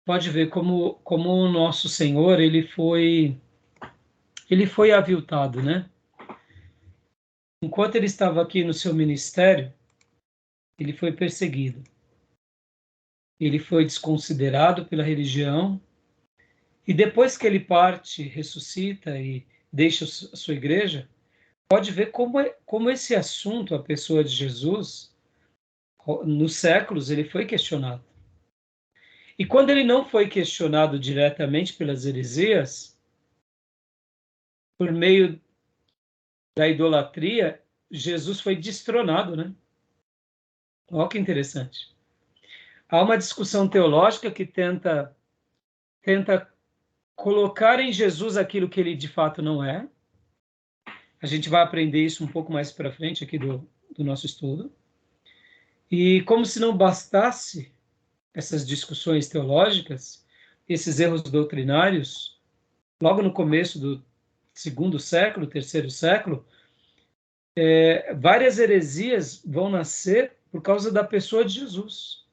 pode ver como o nosso Senhor, ele foi aviltado, né? Enquanto ele estava aqui no seu ministério, ele foi perseguido. ele foi desconsiderado pela religião, e depois que ele parte, ressuscita e deixa a sua igreja, pode ver como esse assunto, a pessoa de Jesus, nos séculos, ele foi questionado. E quando ele não foi questionado diretamente pelas heresias, por meio da idolatria, Jesus foi destronado, né? Olha que interessante. Há uma discussão teológica que tenta colocar em Jesus aquilo que ele de fato não é. A gente vai aprender isso um pouco mais para frente aqui do nosso estudo. E como se não bastasse essas discussões teológicas, esses erros doutrinários, logo no começo do segundo século, terceiro século, várias heresias vão nascer por causa da pessoa de Jesus.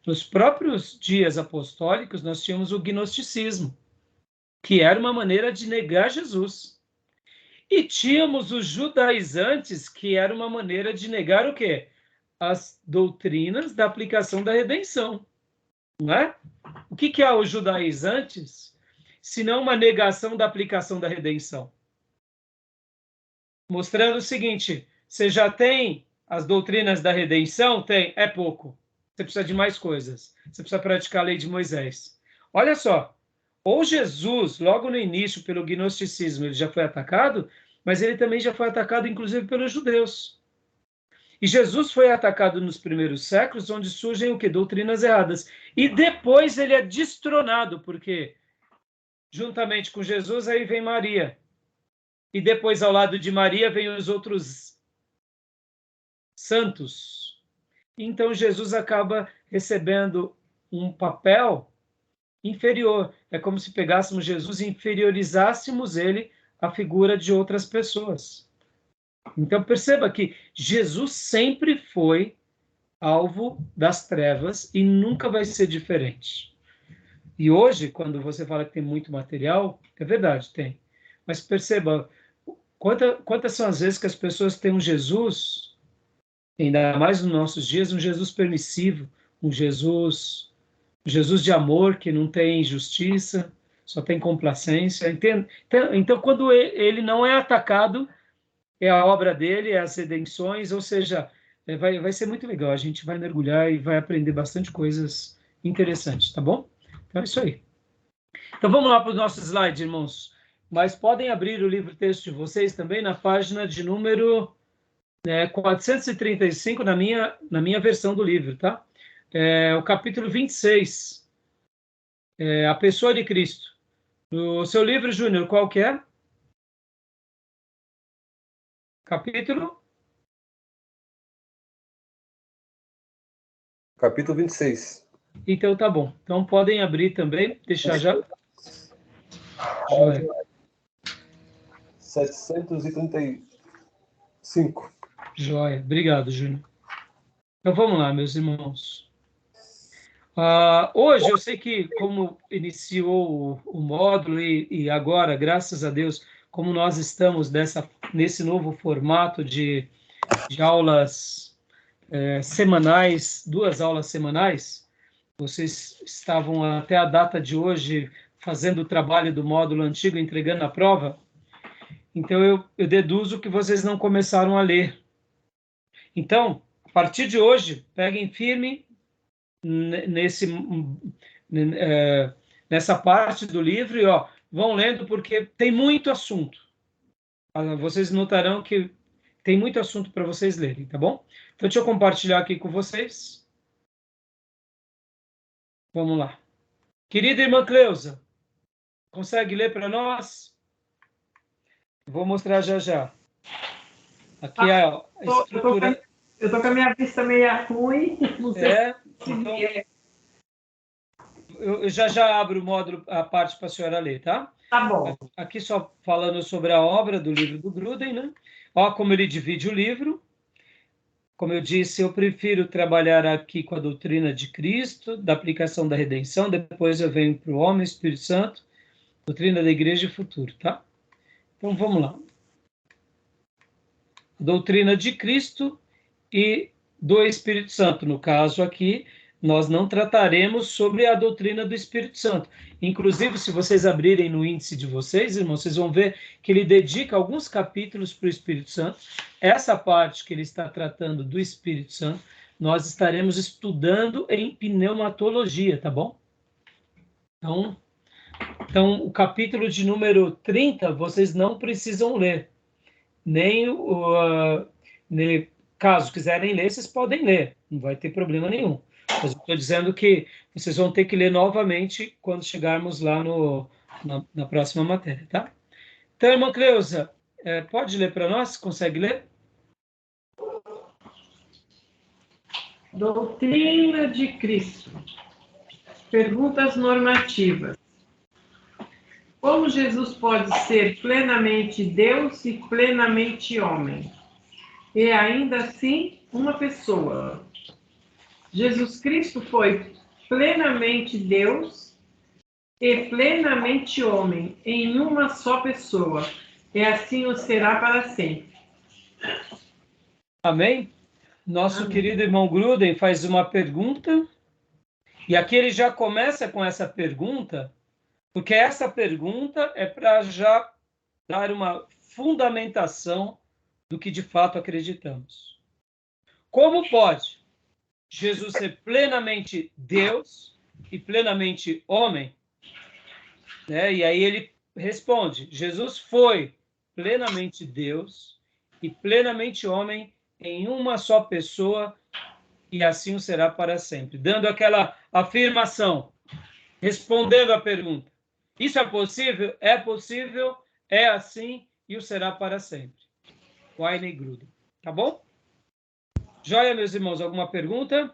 Nos próprios dias apostólicos, nós tínhamos o gnosticismo, que era uma maneira de negar Jesus. E tínhamos os judaizantes, que era uma maneira de negar o quê? As doutrinas da aplicação da redenção. Não é? O que é os judaizantes, se não uma negação da aplicação da redenção? Mostrando o seguinte, você já tem as doutrinas da redenção? Tem, é pouco. Você precisa de mais coisas. Você precisa praticar a lei de Moisés. Olha só, ou Jesus, logo no início, pelo gnosticismo, ele já foi atacado, mas ele também já foi atacado, inclusive, pelos judeus. E Jesus foi atacado nos primeiros séculos, onde surgem o quê? Doutrinas erradas. E depois ele é destronado, porque juntamente com Jesus aí vem Maria. E depois, ao lado de Maria, vem os outros santos. Então, Jesus acaba recebendo um papel inferior. É como se pegássemos Jesus e inferiorizássemos ele à figura de outras pessoas. Então, perceba que Jesus sempre foi alvo das trevas e nunca vai ser diferente. E hoje, quando você fala que tem muito material, é verdade, tem. Mas perceba, quantas são as vezes que as pessoas têm um Jesus, ainda mais nos nossos dias, um Jesus permissivo, um Jesus de amor, que não tem injustiça, só tem complacência. Então, quando ele não é atacado, é a obra dele, é as redenções, ou seja, vai ser muito legal. A gente vai mergulhar e vai aprender bastante coisas interessantes, tá bom? Então é isso aí. Então vamos lá para o nosso slide, irmãos. Mas podem abrir o livro-texto de vocês também na página de número 435, na minha versão do livro, tá? O capítulo 26, a pessoa de Cristo. O seu livro, Júnior, qual que é? Capítulo 26. Então tá bom. Então podem abrir também, deixar já. Joia. 735. Joia. Obrigado, Júnior. Então vamos lá, meus irmãos. Hoje eu sei que como iniciou o módulo e agora, graças a Deus, como nós estamos nesse novo formato de aulas semanais, 2 aulas semanais, vocês estavam até a data de hoje fazendo o trabalho do módulo antigo, entregando a prova, então eu deduzo que vocês não começaram a ler. Então, a partir de hoje, peguem firme nessa parte do livro e vão lendo, porque tem muito assunto. Vocês notarão que tem muito assunto para vocês lerem, tá bom? Então, deixa eu compartilhar aqui com vocês. Vamos lá. Querida irmã Cleusa, consegue ler para nós? Vou mostrar já. Aqui a estrutura. Eu tô com a minha vista meio ruim. Não sei então, eu já abro o módulo, a parte para a senhora ler, tá? Tá bom. Aqui só falando sobre a obra do livro do Gruden, né? Como ele divide o livro. Como eu disse, eu prefiro trabalhar aqui com a doutrina de Cristo, da aplicação da redenção, depois eu venho para o homem, Espírito Santo, doutrina da igreja e futuro, tá? Então vamos lá. Doutrina de Cristo e do Espírito Santo, no caso aqui, nós não trataremos sobre a doutrina do Espírito Santo. Inclusive, se vocês abrirem no índice de vocês, irmãos, vocês vão ver que ele dedica alguns capítulos para o Espírito Santo. Essa parte que ele está tratando do Espírito Santo, nós estaremos estudando em pneumatologia, tá bom? Então, o capítulo de número 30, vocês não precisam ler. Caso quiserem ler, vocês podem ler. Não vai ter problema nenhum. Mas eu estou dizendo que vocês vão ter que ler novamente quando chegarmos lá na próxima matéria, tá? Então, irmã Cleusa, pode ler para nós? Consegue ler? Doutrina de Cristo. Perguntas normativas. Como Jesus pode ser plenamente Deus e plenamente homem? E ainda assim, uma pessoa. Jesus Cristo foi plenamente Deus e plenamente homem em uma só pessoa. E assim o será para sempre. Amém? Nosso querido irmão Gruden faz uma pergunta, e aqui ele já começa com essa pergunta, porque essa pergunta é para já dar uma fundamentação do que de fato acreditamos. Como pode Jesus ser plenamente Deus e plenamente homem? E aí ele responde, Jesus foi plenamente Deus e plenamente homem em uma só pessoa, e assim o será para sempre. Dando aquela afirmação, respondendo a pergunta. Isso é possível? É possível, é assim e o será para sempre. Wayne Gruden. Tá bom? Joia, meus irmãos, alguma pergunta?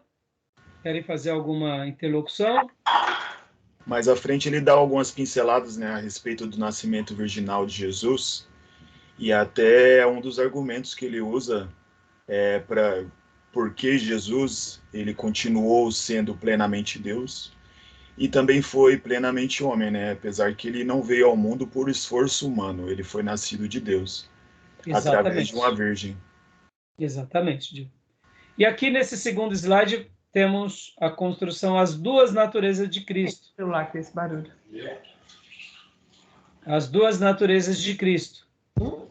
Querem fazer alguma interlocução? Mais à frente ele dá algumas pinceladas, né, a respeito do nascimento virginal de Jesus, e até um dos argumentos que ele usa para porque Jesus ele continuou sendo plenamente Deus e também foi plenamente homem, né? Apesar que ele não veio ao mundo por esforço humano, ele foi nascido de Deus. Exatamente. Através de uma virgem. Exatamente. E aqui nesse segundo slide temos a construção, as duas naturezas de Cristo. Celular com esse barulho. As duas naturezas de Cristo.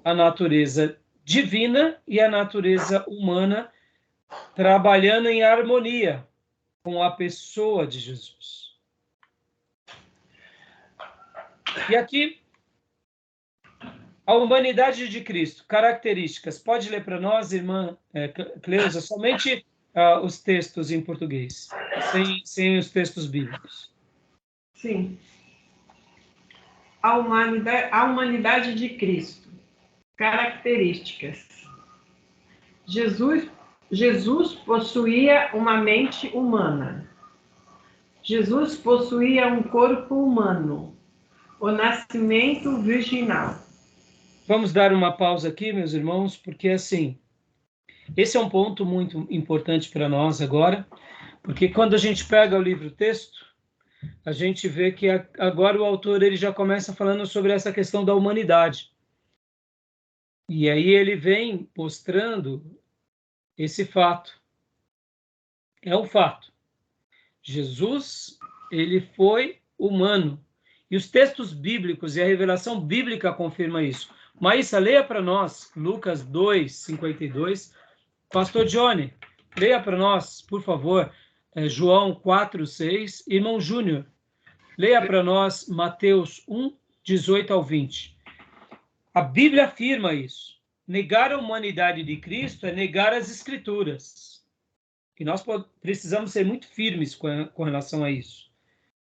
A natureza divina e a natureza humana, trabalhando em harmonia com a pessoa de Jesus. E aqui, a humanidade de Cristo, características. Pode ler para nós, irmã Cleusa, somente os textos em português, sem os textos bíblicos. Sim. A humanidade de Cristo. Características. Jesus possuía uma mente humana. Jesus possuía um corpo humano. O nascimento virginal. Vamos dar uma pausa aqui, meus irmãos, porque assim, esse é um ponto muito importante para nós agora, porque quando a gente pega o livro-texto, a gente vê que agora o autor ele já começa falando sobre essa questão da humanidade. E aí ele vem mostrando esse fato. É um fato. Jesus, ele foi humano. E os textos bíblicos e a revelação bíblica confirma isso. Maísa, leia para nós Lucas 2, 52. Pastor Johnny, leia para nós, por favor, João 4, 6. Irmão Júnior, leia para nós Mateus 1, 18 ao 20. A Bíblia afirma isso. Negar a humanidade de Cristo é negar as Escrituras. E nós precisamos ser muito firmes com relação a isso.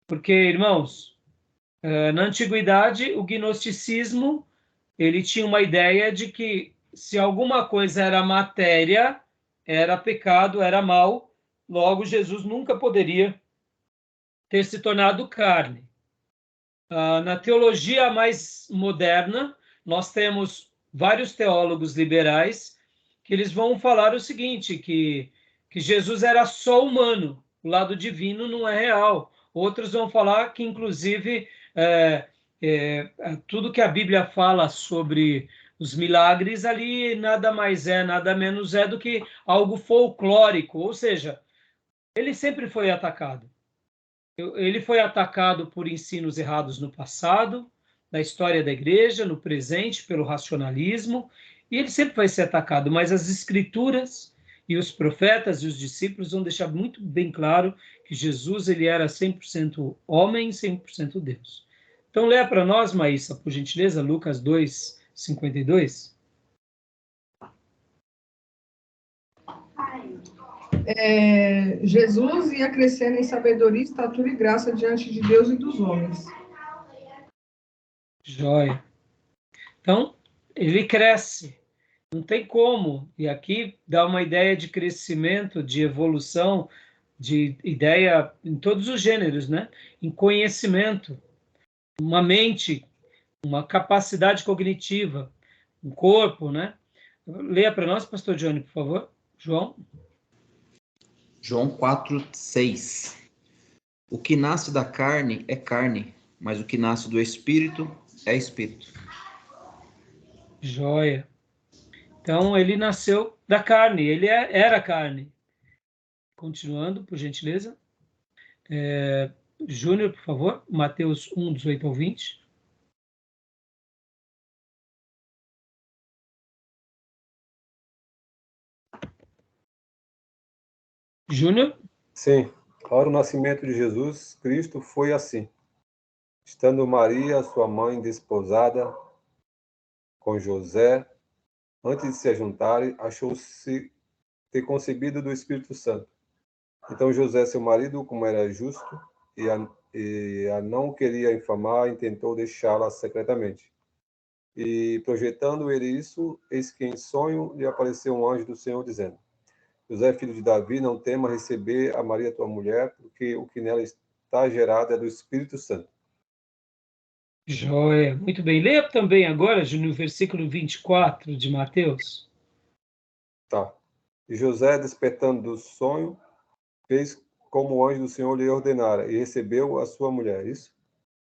Porque, irmãos, na antiguidade, o gnosticismo, ele tinha uma ideia de que se alguma coisa era matéria, era pecado, era mal, logo Jesus nunca poderia ter se tornado carne. Na teologia mais moderna, nós temos vários teólogos liberais que eles vão falar o seguinte, que Jesus era só humano, o lado divino não é real. Outros vão falar que, inclusive, tudo que a Bíblia fala sobre os milagres ali nada mais nada menos do que algo folclórico, ou seja, ele sempre foi atacado. Ele foi atacado por ensinos errados no passado, na história da igreja, no presente, pelo racionalismo, e ele sempre vai ser atacado, mas as escrituras e os profetas e os discípulos vão deixar muito bem claro que Jesus ele era 100% homem e 100% Deus. Então, leia para nós, Maísa, por gentileza, Lucas 2, 52. Jesus ia crescendo em sabedoria, estatura e graça diante de Deus e dos homens. Joia. Então, ele cresce. Não tem como. E aqui dá uma ideia de crescimento, de evolução, de ideia em todos os gêneros, né? Em conhecimento, uma mente, uma capacidade cognitiva, um corpo, né? Leia para nós, pastor Johnny, por favor. João 4:6. O que nasce da carne é carne, mas o que nasce do espírito é espírito. Joia. Então, ele nasceu da carne, ele era carne. Continuando, por gentileza. Júnior, por favor, Mateus 1, 18 ao 20. Júnior? Sim. Ora, o nascimento de Jesus Cristo foi assim. Estando Maria, sua mãe, desposada com José, antes de se ajuntarem, achou-se ter concebido do Espírito Santo. Então José, seu marido, como era justo e a não queria infamar, intentou deixá-la secretamente. E projetando ele isso, eis que em sonho lhe apareceu um anjo do Senhor, dizendo: José, filho de Davi, não tema receber a Maria, tua mulher, porque o que nela está gerado é do Espírito Santo. Joia. Muito bem. Leia também agora, Júnior, o versículo 24 de Mateus. Tá. E José, despertando do sonho, fez como o anjo do Senhor lhe ordenara, e recebeu a sua mulher. Isso?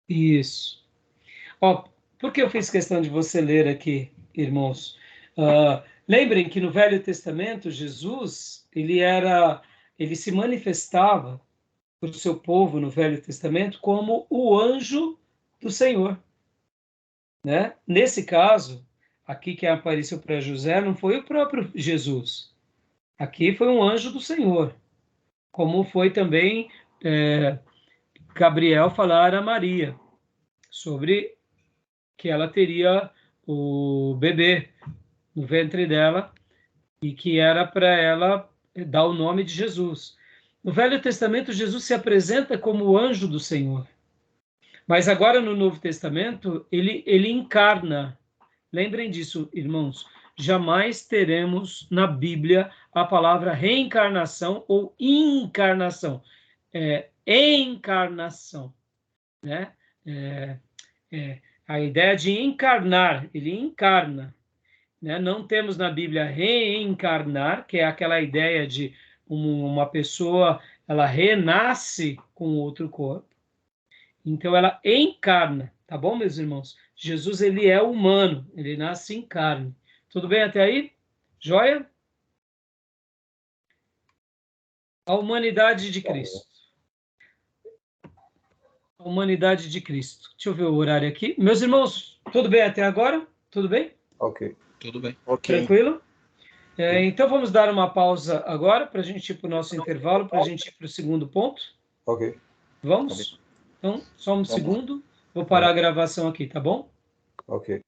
Isso. Ó, por que eu fiz questão de você ler aqui, irmãos? Lembrem que no Velho Testamento, Jesus, ele se manifestava para o seu povo no Velho Testamento como o anjo do Senhor, né? Nesse caso, aqui quem apareceu para José não foi o próprio Jesus. Aqui foi um anjo do Senhor, como foi também Gabriel falar a Maria sobre que ela teria o bebê no ventre dela e que era para ela dar o nome de Jesus. No Velho Testamento, Jesus se apresenta como o anjo do Senhor. Mas agora no Novo Testamento, ele encarna. Lembrem disso, irmãos. Jamais teremos na Bíblia a palavra reencarnação ou encarnação. Encarnação, né? A ideia de encarnar, ele encarna, né? Não temos na Bíblia reencarnar, que é aquela ideia de uma pessoa, ela renasce com outro corpo. Então, ela encarna, tá bom, meus irmãos? Jesus, ele é humano, ele nasce em carne. Tudo bem até aí? Joia? A humanidade de Cristo. A humanidade de Cristo. Deixa eu ver o horário aqui. Meus irmãos, tudo bem até agora? Tudo bem? Ok. Tudo bem. Ok. Tranquilo? Então, vamos dar uma pausa agora para a gente ir para o nosso intervalo, para a gente ir para o segundo ponto. Ok. Vamos? Então, só um segundo. Vou parar a gravação aqui, tá bom? Ok.